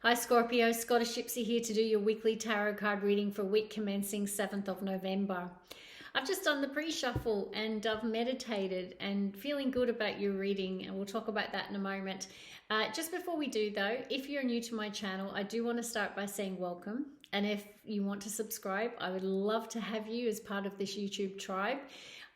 Hi Scorpio, Scottish Gypsy here to do your weekly tarot card reading for week commencing 7th of November. I've just done the pre-shuffle and I've meditated and feeling good about your reading, and we'll talk about that in a moment. Just before we do though, if you're new to my channel, I do want to start by saying welcome. And if you want to subscribe, I would love to have you as part of this YouTube tribe.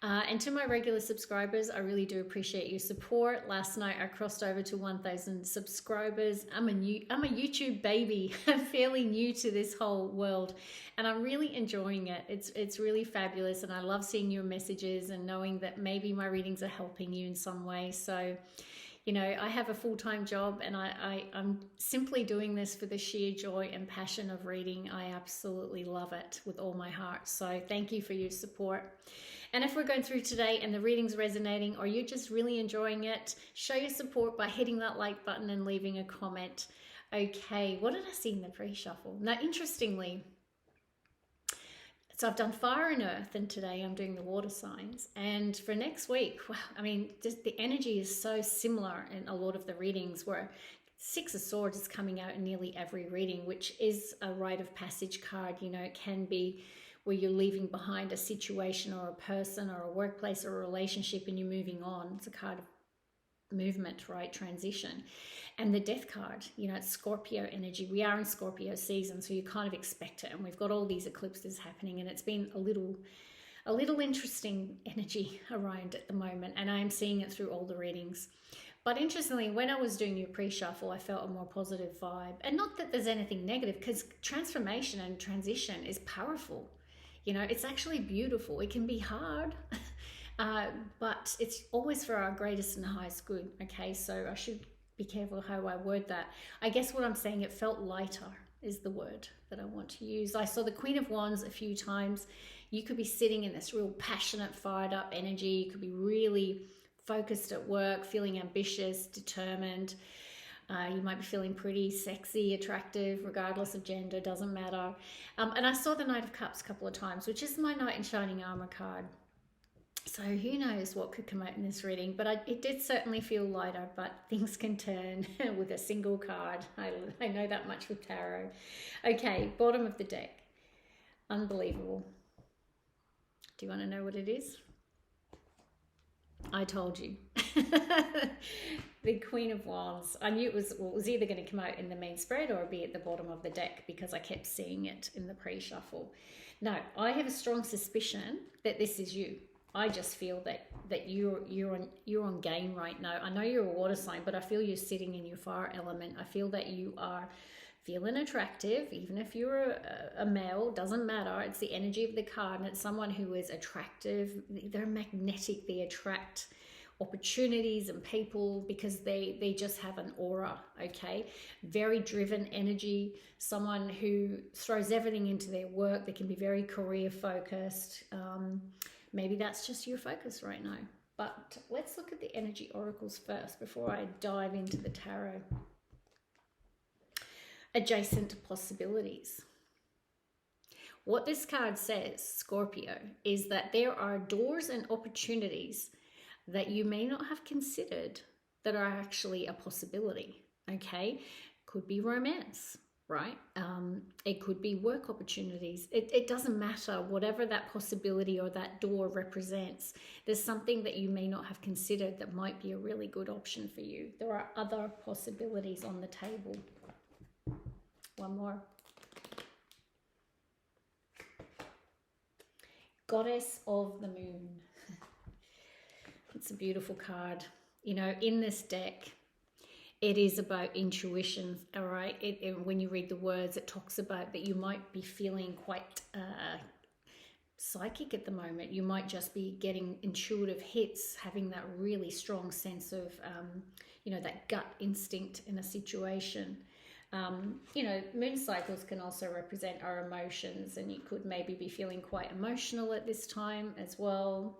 And to my regular subscribers, I really do appreciate your support. Last night I crossed over to 1,000 subscribers. I'm a YouTube baby. I'm fairly new to this whole world, and I'm really enjoying it. It's really fabulous, and I love seeing your messages and knowing that maybe my readings are helping you in some way. So, you know, I have a full-time job, and I'm simply doing this for the sheer joy and passion of reading. I absolutely love it with all my heart. So thank you for your support. And if we're going through today and the reading's resonating, or you're just really enjoying it, show your support by hitting that like button and leaving a comment. Okay, what did I see in the pre-shuffle? Now, interestingly, so I've done fire and earth, and today I'm doing the water signs. And for next week, wow, I mean, just the energy is so similar in a lot of the readings, where Six of Swords is coming out in nearly every reading, which is a rite of passage card. You know, it can be where you're leaving behind a situation or a person or a workplace or a relationship and you're moving on. It's a card of movement, right? Transition. And the Death card, you know, it's Scorpio energy. We are in Scorpio season, so you kind of expect it. And we've got all these eclipses happening, and it's been a little interesting energy around at the moment, and I'm seeing it through all the readings. But interestingly, when I was doing your pre-shuffle, I felt a more positive vibe. And not that there's anything negative, because transformation and transition is powerful. You know, it's actually beautiful. It can be hard, but it's always for our greatest and highest good. Okay, so I should be careful how I word that. I guess what I'm saying, it felt lighter is the word that I want to use. I saw the Queen of Wands a few times. You could be sitting in this real passionate, fired up energy. You could be really focused at work, feeling ambitious, determined. You might be feeling pretty sexy, attractive, regardless of gender, doesn't matter. And I saw the Knight of Cups a couple of times, which is my Knight in Shining Armor card. So who knows what could come out in this reading, but it did certainly feel lighter, but things can turn with a single card. I know that much with tarot. Okay, bottom of the deck. Unbelievable. Do you want to know what it is? I told you. The Queen of Wands. I knew it was either going to come out in the main spread or be at the bottom of the deck, because I kept seeing it in the pre-shuffle. Now, I have a strong suspicion that this is you. I just feel that you're on game right now. I know you're a water sign, but I feel you're sitting in your fire element. I feel that you are feeling attractive, even if you're a male, doesn't matter. It's the energy of the card, and it's someone who is attractive. They're magnetic. They attract opportunities and people because they just have an aura. Okay, very driven energy, someone who throws everything into their work. They can be very career focused. Maybe that's just your focus right now, but let's look at the energy oracles first before I dive into the tarot. Adjacent possibilities. What this card says, Scorpio, is that there are doors and opportunities that you may not have considered that are actually a possibility. Okay, could be romance, right? It could be work opportunities. It doesn't matter, whatever that possibility or that door represents. There's something that you may not have considered that might be a really good option for you. There are other possibilities on the table. One more. Goddess of the Moon. It's a beautiful card. You know, in this deck, it is about intuition, all right? When you read the words, it talks about that you might be feeling quite psychic at the moment. You might just be getting intuitive hits, having that really strong sense of, you know, that gut instinct in a situation. You know, moon cycles can also represent our emotions, and you could maybe be feeling quite emotional at this time as well.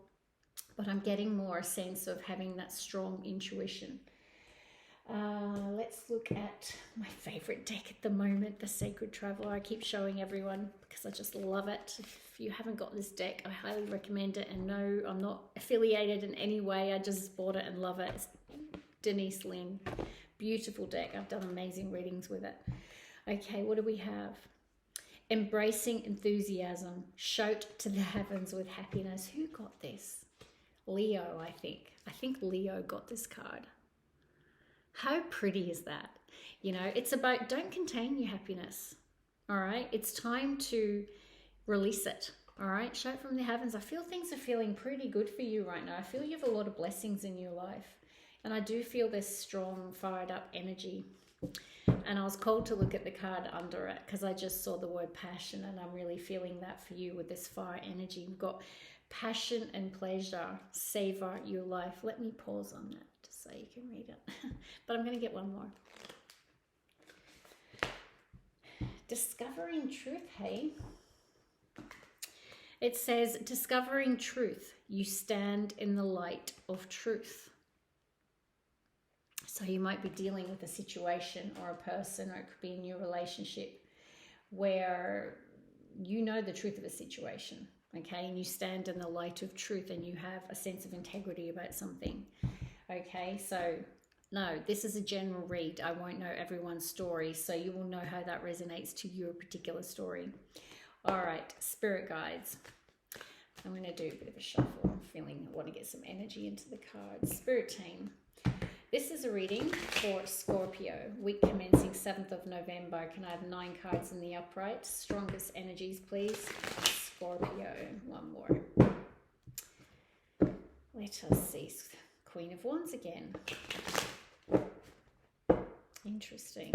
But I'm getting more a sense of having that strong intuition. Let's look at my favorite deck at the moment, the Sacred Traveler. I keep showing everyone because I just love it. If you haven't got this deck, I highly recommend it. And no, I'm not affiliated in any way. I just bought it and love it. It's Denise Lynn. Beautiful deck. I've done amazing readings with it. Okay, what do we have? Embracing enthusiasm. Shout to the heavens with happiness. Who got this? Leo, I think. I think Leo got this card. How pretty is that? You know, it's about don't contain your happiness. All right, it's time to release it. All right, shout from the heavens. I feel things are feeling pretty good for you right now. I feel you have a lot of blessings in your life. And I do feel this strong, fired up energy. And I was called to look at the card under it because I just saw the word passion, and I'm really feeling that for you with this fire energy. We've got passion and pleasure. Savor your life. Let me pause on that just so you can read it. But I'm going to get one more. Discovering truth, hey? It says, discovering truth. You stand in the light of truth. So you might be dealing with a situation or a person, or it could be in your relationship where you know the truth of a situation, okay? And you stand in the light of truth and you have a sense of integrity about something, okay? So no, this is a general read. I won't know everyone's story, so you will know how that resonates to your particular story. All right, spirit guides. I'm going to do a bit of a shuffle. I'm feeling I want to get some energy into the cards. Spirit team. This is a reading for Scorpio, week commencing 7th of November. Can I have 9 cards in the upright? Strongest energies, please. Scorpio, one more. Let us see. Queen of Wands again. Interesting.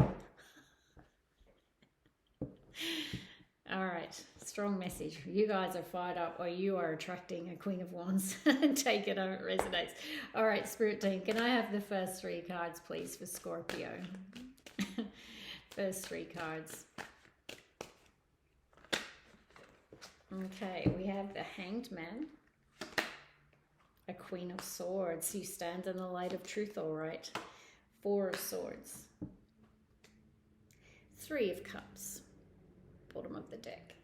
All right, strong message. You guys are fired up, or you are attracting a Queen of Wands. Take it how it resonates. All right, spirit team, can I have the first 3 cards, please, for Scorpio? First 3 cards. Okay, we have the Hanged Man, a Queen of Swords. You stand in the light of truth, all right. 4 of Swords. 3 of Cups. Bottom of the deck.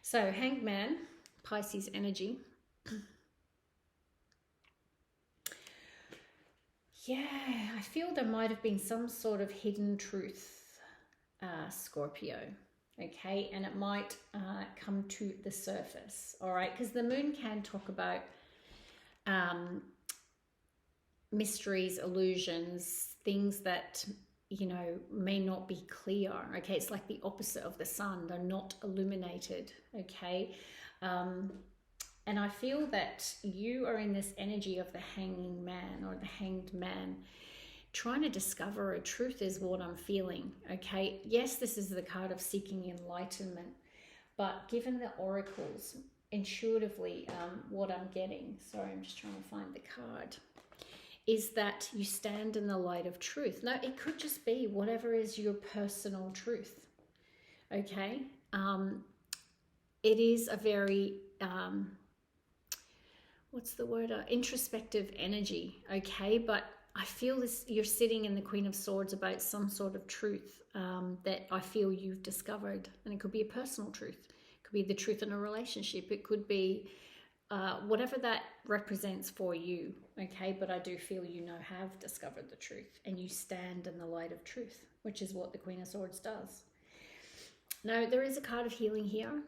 So Hanged Man, Pisces energy. Yeah, I feel there might have been some sort of hidden truth, Scorpio. Okay, and it might come to the surface. All right, because the moon can talk about mysteries, illusions, things that, you know, may not be clear. Okay, it's like the opposite of the sun. They're not illuminated. Okay, and I feel that you are in this energy of the hanging man or the hanged man, trying to discover a truth is what I'm feeling. Okay, yes, this is the card of seeking enlightenment, but given the oracles, intuitively, what I'm getting, sorry, I'm just trying to find the card, is that you stand in the light of truth. No, it could just be whatever is your personal truth, okay? It is a very, what's the word? Introspective energy, okay? But I feel this, you're sitting in the Queen of Swords about some sort of truth that I feel you've discovered. And it could be a personal truth. It could be the truth in a relationship. It could be whatever that represents for you, okay? But I do feel you have discovered the truth and you stand in the light of truth, which is what the Queen of Swords does. Now, there is a card of healing here.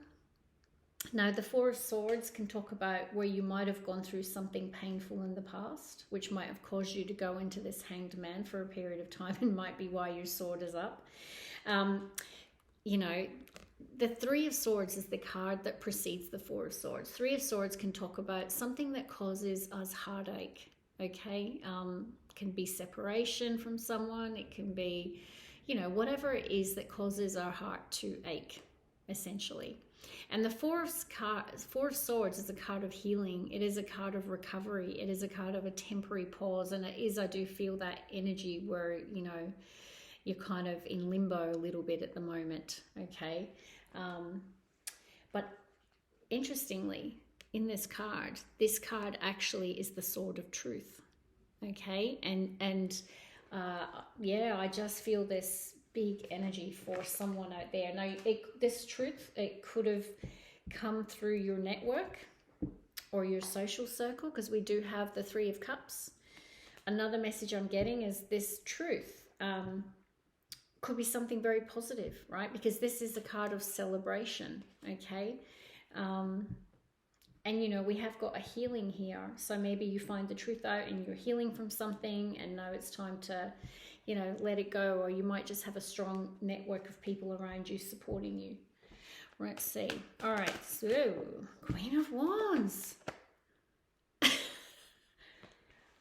Now, the Four of Swords can talk about where you might have gone through something painful in the past, which might have caused you to go into this hanged man for a period of time and might be why your sword is up. You know, the Three of Swords is the card that precedes the Four of Swords. Three of Swords can talk about something that causes us heartache, okay? Can be separation from someone. It can be, you know, whatever it is that causes our heart to ache, essentially. And the Four of Swords is a card of healing. It is a card of recovery. It is a card of a temporary pause. And it is, I do feel that energy where, you know, you're kind of in limbo a little bit at the moment, okay? But interestingly, in this card actually is the Sword of Truth, okay? And yeah, I just feel this big energy for someone out there. Now, this truth, it could have come through your network, or your social circle, because we do have the Three of Cups. Another message I'm getting is this truth. Could be something very positive, right? Because this is a card of celebration, okay? And, you know, we have got a healing here. So maybe you find the truth out and you're healing from something and know it's time to, you know, let it go. Or you might just have a strong network of people around you supporting you. Let's see. All right, so Queen of Wands.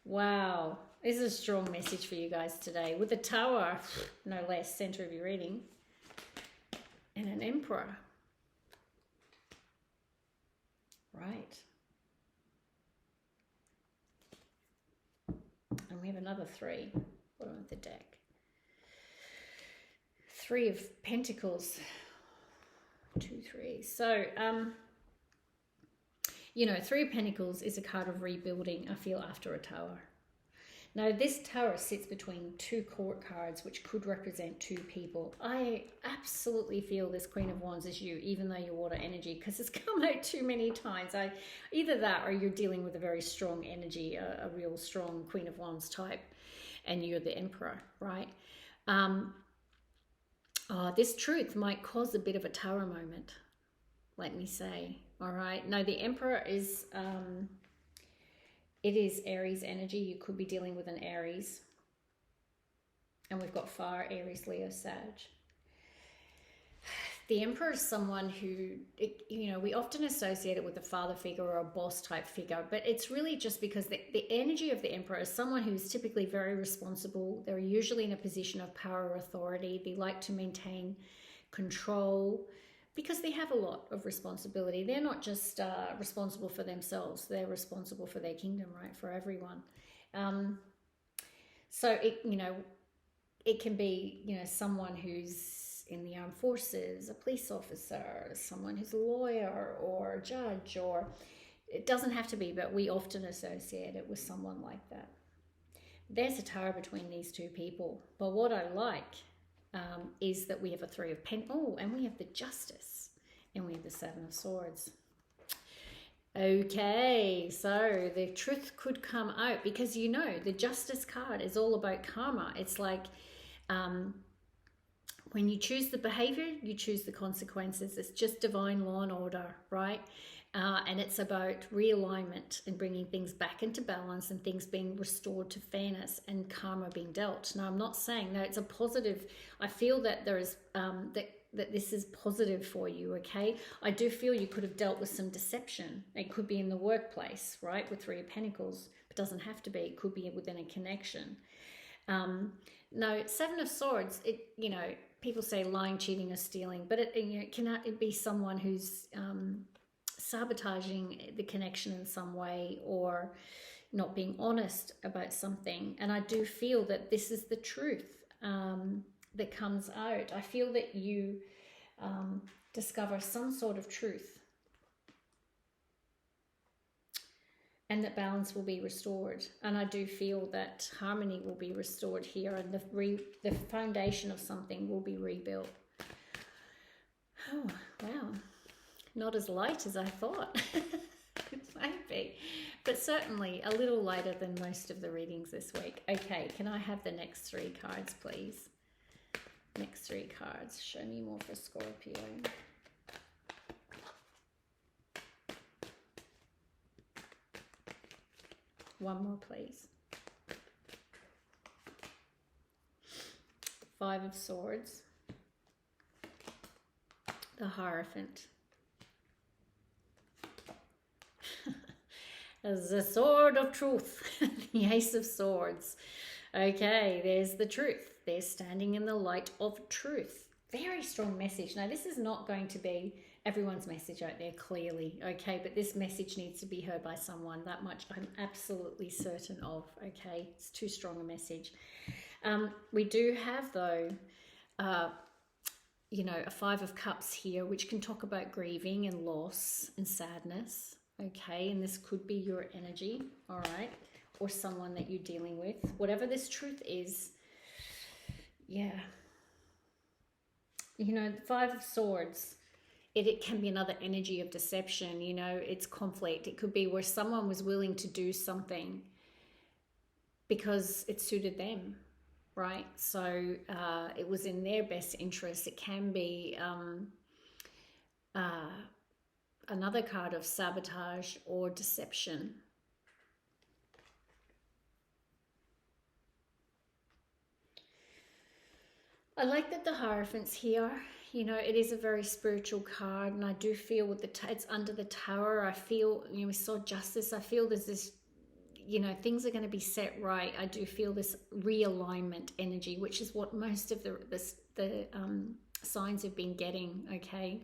Wow. This is a strong message for you guys today. With the Tower, no less, center of your reading. And an Emperor. Right. And we have another 3. Bottom of the deck. 3 of Pentacles. 2, 3. So, you know, 3 of Pentacles is a card of rebuilding, I feel, after a Tower. Now, this Tower sits between 2 court cards, which could represent 2 people. I absolutely feel this Queen of Wands is you, even though you're water energy, because it's come out too many times. Either that or you're dealing with a very strong energy, a real strong Queen of Wands type, and you're the Emperor, right? This truth might cause a bit of a Tower moment, let me say. All right. Now, the Emperor is... it is Aries energy. You could be dealing with an Aries. And we've got Fire, Aries, Leo, Sag. The Emperor is someone who, you know, we often associate it with a father figure or a boss type figure. But it's really just because the energy of the Emperor is someone who's typically very responsible. They're usually in a position of power or authority. They like to maintain control, because they have a lot of responsibility. They're not just responsible for themselves. They're responsible for their kingdom, right? For everyone. So, you know, it can be, you know, someone who's in the armed forces, a police officer, someone who's a lawyer or a judge, or it doesn't have to be, but we often associate it with someone like that. There's a Tower between these 2 people. But what I like is that we have a 3 of Pentacles. Oh, and we have the Justice. And we have the 7 of Swords. Okay, so the truth could come out. Because, you know, the Justice card is all about karma. It's like when you choose the behavior, you choose the consequences. It's just divine law and order, right? And it's about realignment and bringing things back into balance and things being restored to fairness and karma being dealt. Now, I'm not saying that it's a positive. I feel that there is that this is positive for you, okay? I do feel you could have dealt with some deception. It could be in the workplace, right, with 3 of Pentacles. It doesn't have to be. It could be within a connection. No, 7 of Swords, it, you know, people say lying, cheating, or stealing, but it, you know, cannot it be someone who's sabotaging the connection in some way, or not being honest about something. And I do feel that this is the truth that comes out. I feel that you discover some sort of truth, and that balance will be restored. And I do feel that harmony will be restored here, and the foundation of something will be rebuilt. Oh, wow. Not as light as I thought. It might be, but certainly a little lighter than most of the readings this week. Okay, can I have the next 3 cards, please? Next 3 cards. Show me more for Scorpio. One more, please. 5 of Swords. The Hierophant. As the Sword of Truth. The Ace of Swords. Okay, there's the truth. They're standing in the light of truth. Very strong message. Now, this is not going to be everyone's message out there, clearly, okay? But this message needs to be heard by someone. That much I'm absolutely certain of, okay? It's too strong a message. We do have, though, you know, a 5 of Cups here, which can talk about grieving and loss and sadness, okay? And this could be your energy, all right? Or someone that you're dealing with. Whatever this truth is, yeah. You know, the 5 of Swords, it can be another energy of deception, you know, it's conflict. It could be where someone was willing to do something because it suited them, right? So it was in their best interest. It can be another card of sabotage or deception. I like that the Hierophant's here. You know, it is a very spiritual card, and I do feel with it's under the Tower. I feel, you know, we saw justice. I feel there's this, you know, things are going to be set right. I do feel this realignment energy, which is what most of the signs have been getting. Okay,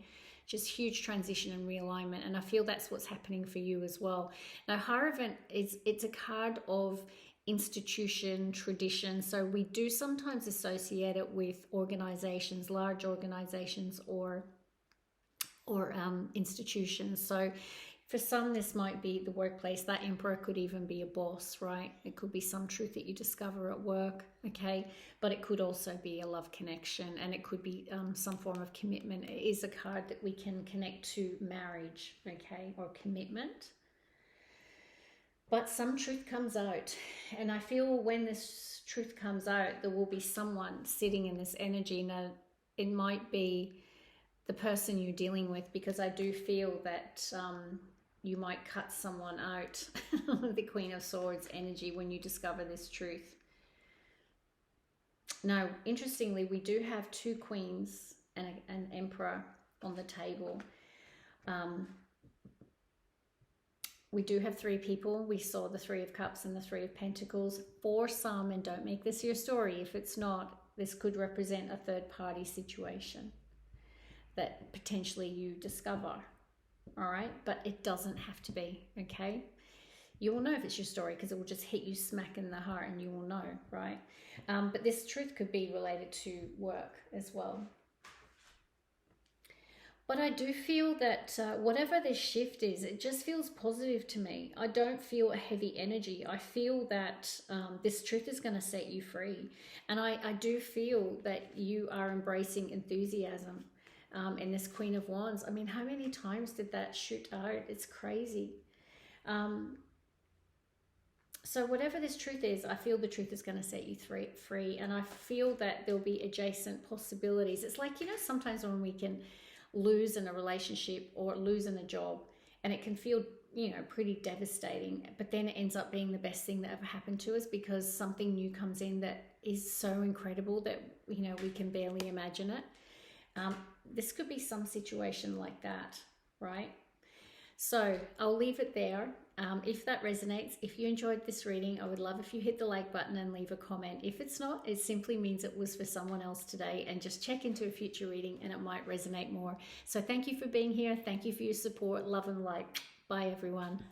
just huge transition and realignment, and I feel that's what's happening for you as well. Now, Hierophant it's a card of institution, tradition. So we do sometimes associate it with organizations, large organizations, or institutions. So for some, this might be the workplace. That Emperor could even be a boss, right? It could be some truth that you discover at work, okay? But it could also be a love connection, and it could be some form of commitment. It is a card that we can connect to marriage, okay, or commitment. But some truth comes out, and I feel when this truth comes out, there will be someone sitting in this energy. Now, it might be the person you're dealing with, because I do feel that you might cut someone out, the Queen of Swords energy, when you discover this truth. Now, interestingly, we do have two queens and an emperor on the table. We do have three people. We saw the Three of Cups and the Three of Pentacles. For some, and don't make this your story if it's not, this could represent a third-party situation that potentially you discover, all right? But it doesn't have to be, okay? You will know if it's your story, because it will just hit you smack in the heart and you will know, right? But this truth could be related to work as well. But I do feel that whatever this shift is, it just feels positive to me. I don't feel a heavy energy. I feel that this truth is going to set you free. And I do feel that you are embracing enthusiasm in this Queen of Wands. I mean, how many times did that shoot out? It's crazy. So whatever this truth is, I feel the truth is going to set you free. And I feel that there'll be adjacent possibilities. It's like, you know, sometimes when we can lose in a relationship or lose in a job, and it can feel, you know, pretty devastating, but then it ends up being the best thing that ever happened to us, because something new comes in that is so incredible that, you know, we can barely imagine it. This could be some situation like that, right? So I'll leave it there. If that resonates, if you enjoyed this reading, I would love if you hit the like button and leave a comment. If it's not, it simply means it was for someone else today, and just check into a future reading and it might resonate more. So thank you for being here. Thank you for your support. Love and light. Bye, everyone.